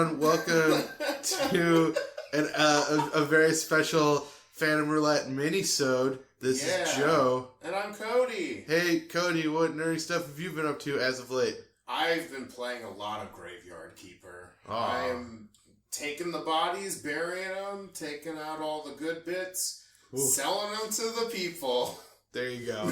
everyone. Welcome to a very special Fandom Roulette Minisode. This is Joe. And I'm Cody. Hey, Cody, what nerdy stuff have you been up to as of late? I've been playing a lot of Graveyard Keeper. Oh. I'm taking the bodies, burying them, taking out all the good bits, selling them to the people. There you go.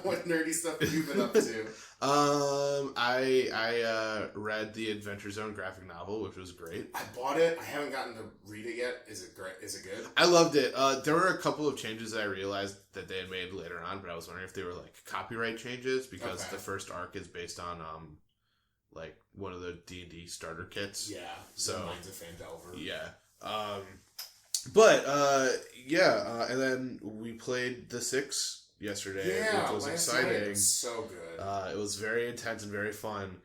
What nerdy stuff have you been up to? I read the Adventure Zone graphic novel, which was great. I bought it. I haven't gotten to read it yet. Is it great? Is it good? I loved it. There were a couple of changes that I realized that they had made later on, but I was wondering if they were like copyright changes because the first arc is based on like one of the D&D starter kits. Yeah. So Minds of Fandelver. Yeah. And then we played The Six yesterday, which was exciting. It was so good. It was very intense and very fun.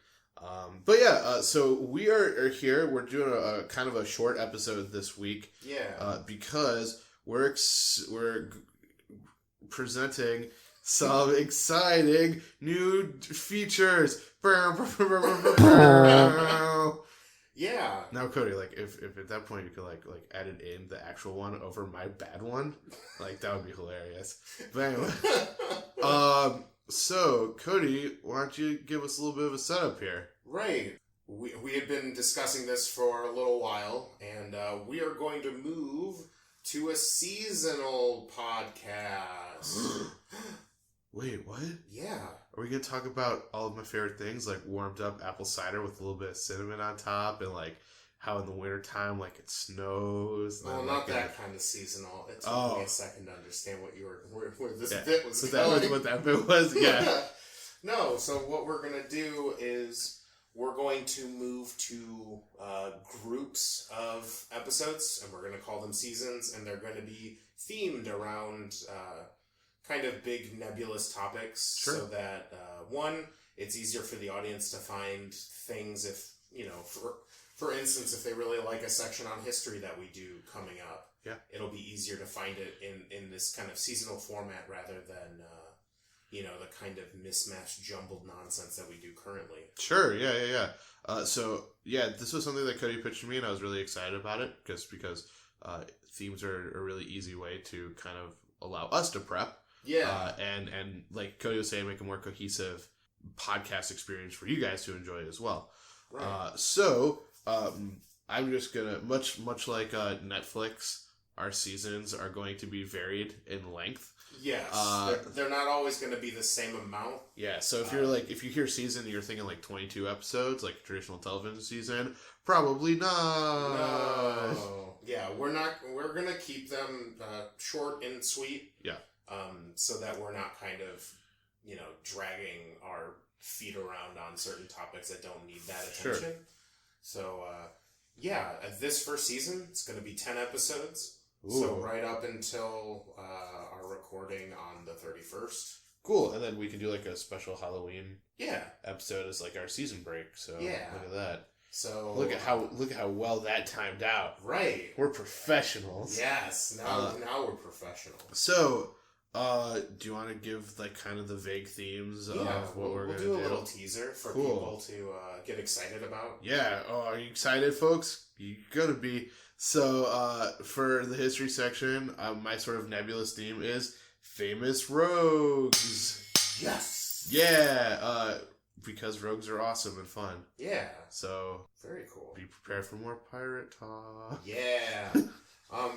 So we are here. We're doing a kind of a short episode this week. Yeah. Because we're presenting some exciting new features. Yeah. Now, Cody, like, if at that point you could like edit in the actual one over my bad one, like that would be hilarious. But anyway, so Cody, why don't you give us a little bit of a setup here? Right. We had been discussing this for a little while, and we are going to move to a seasonal podcast. Wait, what? Yeah. Are we going to talk about all of my favorite things, like warmed up apple cider with a little bit of cinnamon on top, and like how in the wintertime, like it snows? Well, not that kind of seasonal. It took me a second to understand what you were, where this bit was going. That was what that bit was? Yeah. No, so what we're going to do is we're going to move to groups of episodes, and we're going to call them seasons, and they're going to be themed around kind of big nebulous topics. Sure. So that one, it's easier for the audience to find things if, for instance, if they really like a section on history that we do coming up, it'll be easier to find it in this kind of seasonal format rather than the kind of mismatched, jumbled nonsense that we do currently. Sure, yeah. This was something that Cody pitched to me, and I was really excited about it because themes are a really easy way to kind of allow us to prep. Yeah. And like Cody was saying, make a more cohesive podcast experience for you guys to enjoy as well. Right. I'm just gonna much like Netflix, our seasons are going to be varied in length. Yes. They're not always going to be the same amount. Yeah, so if you're if you hear season, you're thinking like 22 episodes, like a traditional television season. Probably not. No. Yeah, we're going to keep them short and sweet. Yeah. So that we're not kind of, dragging our feet around on certain topics that don't need that attention. Sure. So, this first season, it's going to be 10 episodes. Ooh. So right up until our recording on the 31st. Cool, and then we can do like a special Halloween episode as like our season break. So look at that. So look at how well that timed out. Right. We're professionals. Yes. Now we're professionals. So, do you want to give like kind of the vague themes of what we're going to do? We'll do a little teaser for people to get excited about. Yeah. Oh, are you excited, folks? You're going to be. So, for the history section, my sort of nebulous theme is famous rogues. Yes. Yeah. Because rogues are awesome and fun. Yeah. So very cool. Be prepared for more pirate talk. Yeah.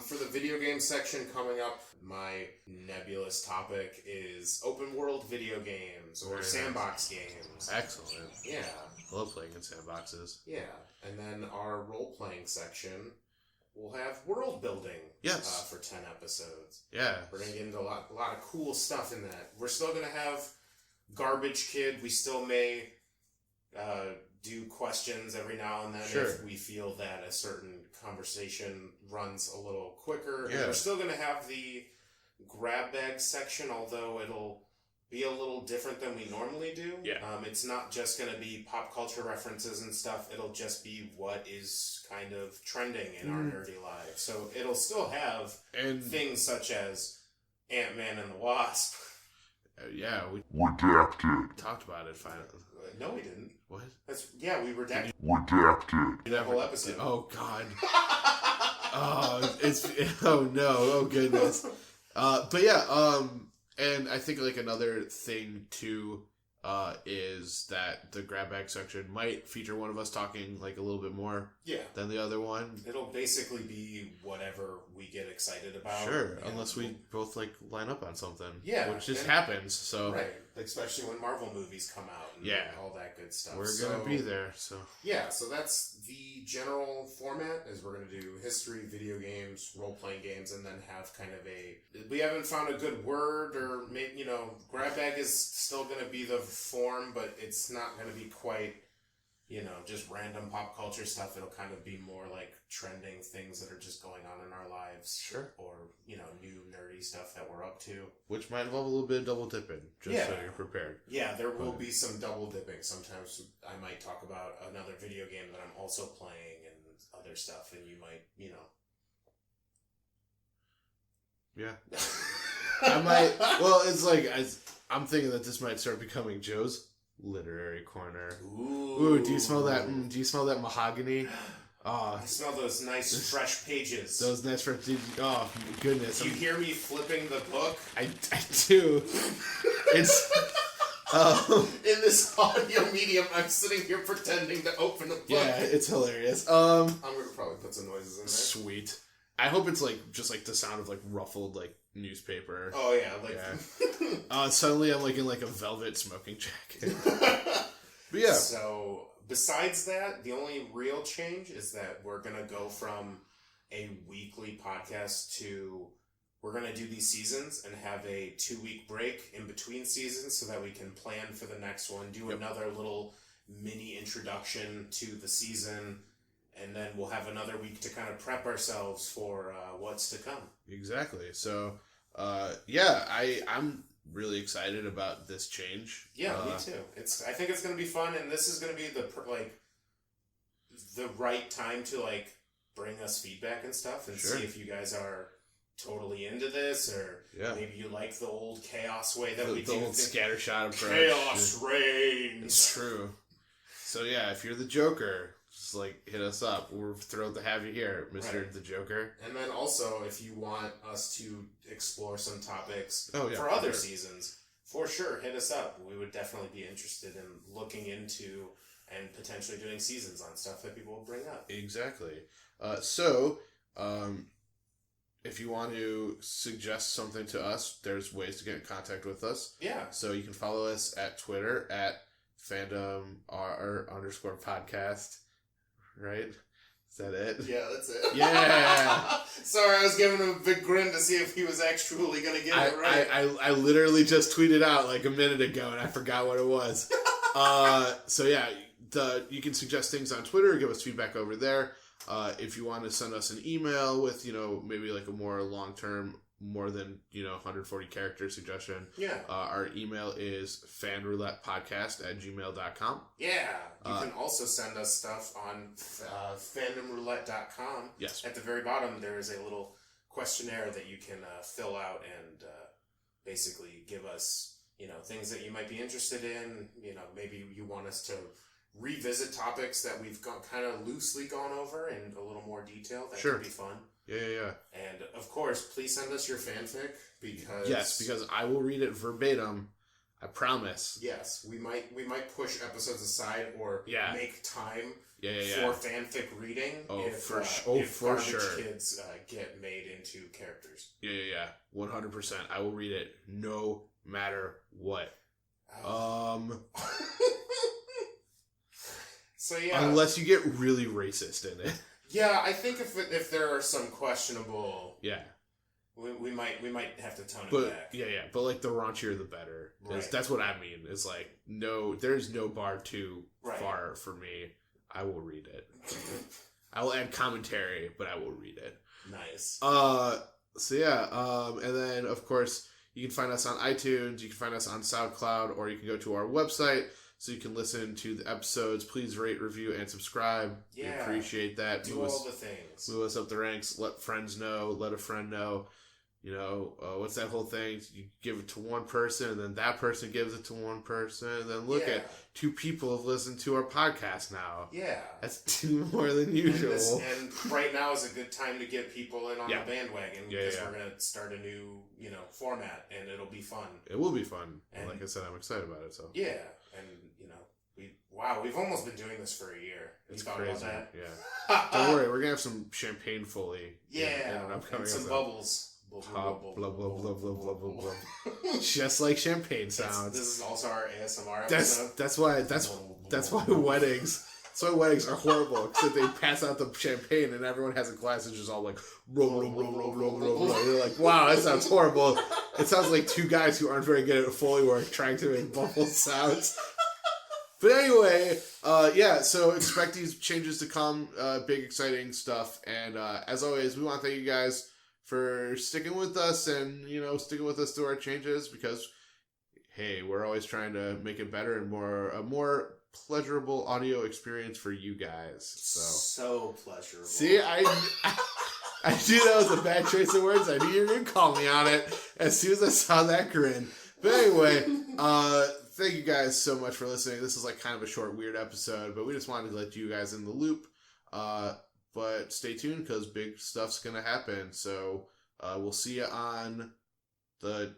For the video game section coming up, my nebulous topic is open world video games or sandbox games. Excellent. Yeah. I love playing in sandboxes. Yeah. And then our role playing section, we'll have world building. Yes. For 10 episodes. Yeah. We're going to get into a lot of cool stuff in that. We're still going to have Garbage Kid. We still may do questions every now and then if we feel that a certain conversation runs a little quicker. Yeah. And we're still going to have the grab bag section, although it'll be a little different than we normally do. Yeah. It's not just going to be pop culture references and stuff. It'll just be what is kind of trending in our nerdy lives. So it'll still have things such as Ant-Man and the Wasp. We Redacted. talked about it finally. No, we didn't. What? We redacted. Redacted. The whole episode. Oh, God. Oh, no. Oh, goodness. But yeah, and I think, like, another thing, too, is that the grab bag section might feature one of us talking, like, a little bit more than the other one. It'll basically be whatever we get excited about. Sure, unless we both, like, line up on something. Yeah. Which just happens, so... Right, especially when Marvel movies come out and all that good stuff. We're going to be there, so... Yeah, so that's the general format, is we're going to do history, video games, role-playing games, and then have kind of we haven't found a good word, or maybe, grab bag is still going to be the form, but it's not going to be quite, just random pop culture stuff. It'll kind of be more like trending things that are just going on in our lives. Sure. Or, new nerdy stuff that we're up to. Which might involve a little bit of double dipping, so you're prepared. Yeah, there will be some double dipping. Sometimes I might talk about another video game that I'm also playing and other stuff, and you might, Yeah. I might... Well, it's like... I'm thinking that this might start becoming Joe's literary corner. Ooh, do you smell that? Do you smell that mahogany? I smell those nice fresh pages. Those nice fresh pages. Oh, goodness. Do you hear me flipping the book? I do. It's... in this audio medium, I'm sitting here pretending to open a book. Yeah, it's hilarious. I'm going to probably put some noises in there. Sweet. I hope it's like just like the sound of like ruffled like newspaper. Oh yeah, suddenly I'm like in like a velvet smoking jacket. But yeah. So besides that, the only real change is that we're gonna go from a weekly podcast to we're gonna do these seasons and have a 2-week break in between seasons so that we can plan for the next one. Do another little mini introduction to the season. And then we'll have another week to kind of prep ourselves for what's to come. Exactly. So, I'm really excited about this change. Yeah, me too. I think it's going to be fun, and this is going to be the right time to bring us feedback and stuff, and see if you guys are totally into this, or maybe you like the old chaos way that we do. The old scattershot approach. Chaos reigns. It's true. So yeah, if you're the Joker, just hit us up. We're thrilled to have you here, Mr. The Joker. And then also, if you want us to explore some topics for other seasons, for sure, hit us up. We would definitely be interested in looking into and potentially doing seasons on stuff that people will bring up. Exactly. If you want to suggest something to us, there's ways to get in contact with us. Yeah. So you can follow us at Twitter at Fandom _podcast. Right? Is that it? Yeah, that's it. Yeah! Sorry, I was giving him a big grin to see if he was actually going to get it right. I literally just tweeted out a minute ago and I forgot what it was. You can suggest things on Twitter, give us feedback over there. If you want to send us an email with, maybe a more long-term, more than 140 character suggestion. Yeah. Our email is fanroulettepodcast@gmail.com. Yeah. You can also send us stuff on fandomroulette.com. Yes. At the very bottom, there is a little questionnaire that you can fill out and basically give us, things that you might be interested in. Maybe you want us to revisit topics that we've kind of loosely gone over in a little more detail. That could be fun. Yeah. And of course, please send us your fanfic because I will read it verbatim. I promise. Yes, we might push episodes aside or make time for fanfic reading. If Garbage Kids get made into characters. Yeah. 100%. I will read it no matter what. So yeah. Unless you get really racist in it. Yeah, I think if there are some questionable, we might have to tone it back. Yeah, but the raunchier the better. Right. That's what I mean. It's there's no bar too far for me. I will read it. I will add commentary, but I will read it. Nice. And then of course you can find us on iTunes. You can find us on SoundCloud, or you can go to our website. So you can listen to the episodes. Please rate, review, and subscribe. Yeah. We appreciate that. Do all the things. Move us up the ranks. Let friends know. Let a friend know. what's that whole thing? You give it to one person, and then that person gives it to one person, and then look at 2 people have listened to our podcast now. Yeah. That's 2 more than usual. And right now is a good time to get people in on the bandwagon because we're going to start a new, format, and it'll be fun. It will be fun. And like I said, I'm excited about it. So yeah, and we've almost been doing this for a year. It's crazy. About that. Yeah. Don't worry, we're gonna have some champagne fully. Yeah, and some bubbles. Blah, blah, blah, blah. Just like champagne sounds. This is also our ASMR episode. That's why weddings. So weddings are horrible because they pass out the champagne and everyone has a glass and just all like roll. You're like, wow, that sounds horrible. It sounds like 2 guys who aren't very good at Foley work trying to make bubble sounds. But anyway, so expect these changes to come, big exciting stuff, and as always, we want to thank you guys for sticking with us and, sticking with us through our changes because, hey, we're always trying to make it better and a more pleasurable audio experience for you guys. So pleasurable. See, I knew that was a bad choice of words. I knew you were going to call me on it as soon as I saw that grin. But anyway, thank you guys so much for listening. This is like kind of a short, weird episode, but we just wanted to let you guys in the loop. But stay tuned because big stuff's going to happen. So we'll see you on the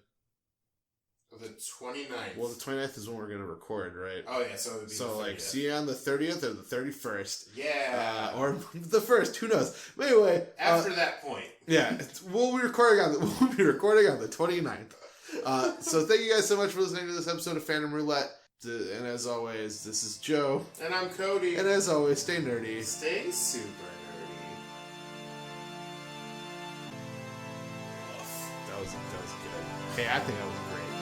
29th. Well, the 29th is when we're going to record, right? Oh, yeah. So it would be so like, see you on the 30th or the 31st. Yeah. Or the 1st. Who knows? But anyway. After that point. Yeah. We'll be recording on the 29th. So thank you guys so much for listening to this episode of Fandom Roulette. And as always, this is Joe. And I'm Cody. And as always, stay nerdy. Stay super nerdy. That was good. Hey, I think that was great.